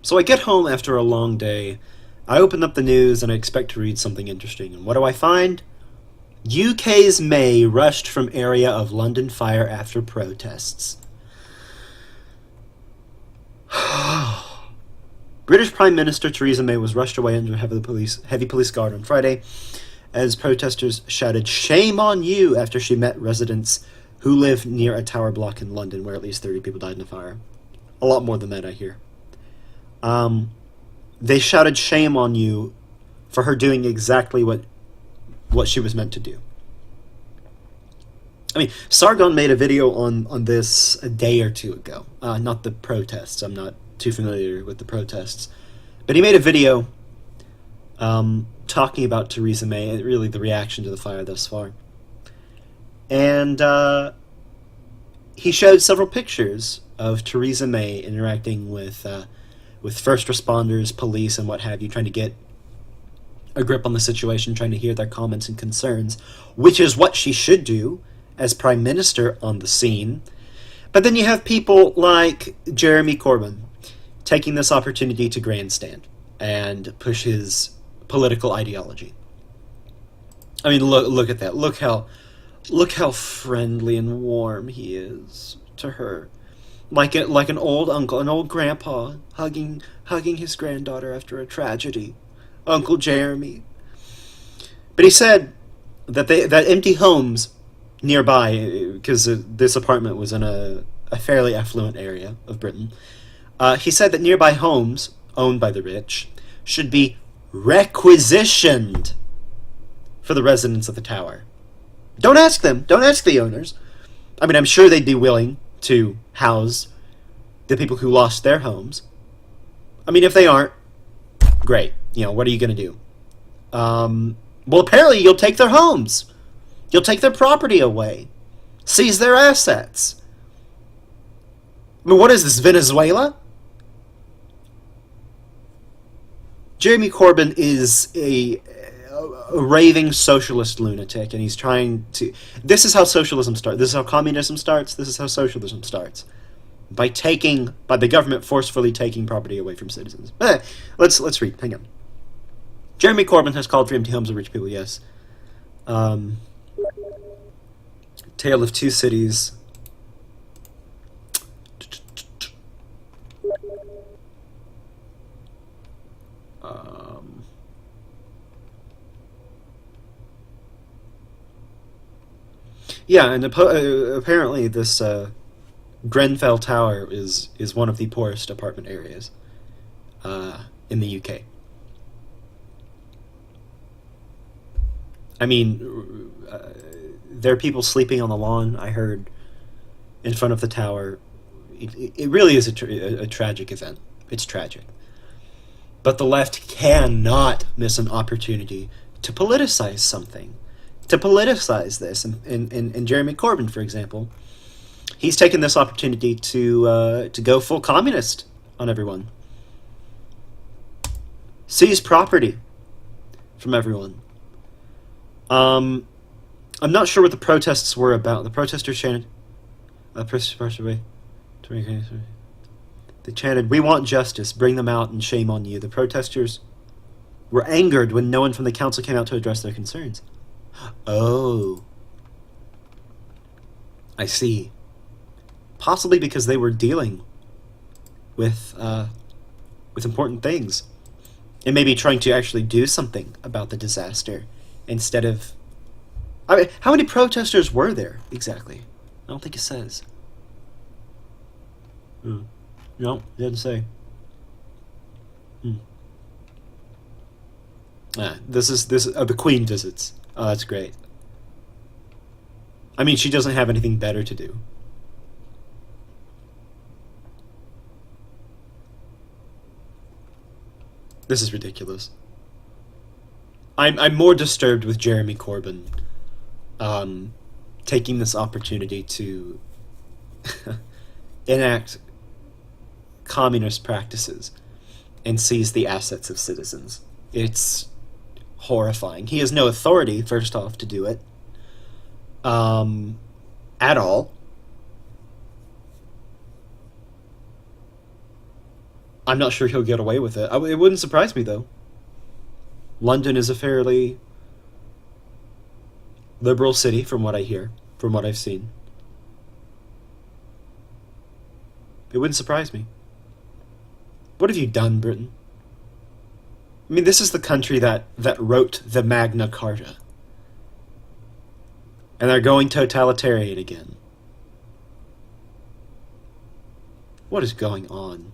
So I get home after a long day. I open up the news and I expect to read something interesting. And what do I find? UK's May rushed from area of London fire after protests. British Prime Minister Theresa May was rushed away under heavy police guard on Friday as protesters shouted "Shame on you" after she met residents who live near a tower block in London where at least 30 people died in a fire. A lot more than that, I hear. They shouted "Shame on you" for her doing exactly what she was meant to do. I mean, Sargon made a video on this a day or two ago. Not the protests. I'm not too familiar with the protests. But he made a video talking about Theresa May and really the reaction to the fire thus far. And he showed several pictures of Theresa May interacting with first responders, police, and what have you, trying to get a grip on the situation, trying to hear their comments and concerns, which is what she should do as Prime Minister on the scene. But then you have people like Jeremy Corbin taking this opportunity to grandstand and push his political ideology. I mean, look at that. Look how friendly and warm he is to her. Like an old uncle, an old grandpa hugging his granddaughter after a tragedy. Uncle Jeremy. But he said that empty homes nearby, because this apartment was in a fairly affluent area of Britain, he said that nearby homes owned by the rich should be requisitioned for the residents of the tower. Don't ask them. Don't ask the owners. I mean, I'm sure they'd be willing to house the people who lost their homes. I mean, if they aren't, great. You know, what are you going to do? Well, apparently you'll take their homes. You'll take their property away. Seize their assets. I mean, what is this, Venezuela? Jeremy Corbyn is a raving socialist lunatic, and he's trying to... This is how socialism starts. This is how communism starts. This is how socialism starts. By the government forcefully taking property away from citizens. Let's read. Hang on. Jeremy Corbyn has called for empty homes of rich people, yes. Tale of Two Cities. Yeah, and apparently this Grenfell Tower is one of the poorest apartment areas in the UK. I mean, there are people sleeping on the lawn, I heard, in front of the tower. It really is a tragic event. It's tragic. But the left cannot miss an opportunity to politicize something. To politicize this. And Jeremy Corbyn, for example, he's taken this opportunity to go full communist on everyone. Seize property from everyone. I'm not sure what the protests were about. The protesters chanted, they chanted, "We want justice, bring them out and shame on you." The protesters were angered when no one from the council came out to address their concerns. Oh. I see. Possibly because they were dealing with important things. And maybe trying to actually do something about the disaster instead of... I mean, how many protesters were there exactly? I don't think it says. No, it doesn't say. This is the Queen visits. Oh, that's great. I mean, she doesn't have anything better to do. This is ridiculous. I'm more disturbed with Jeremy Corbyn taking this opportunity to enact communist practices and seize the assets of citizens. It's horrifying. He has no authority, first off, to do it at all. I'm not sure he'll get away with it. It wouldn't surprise me, though. London is a fairly liberal city, from what I hear, from what I've seen. It wouldn't surprise me. What have you done, Britain? I mean, this is the country that wrote the Magna Carta. And they're going totalitarian again. What is going on?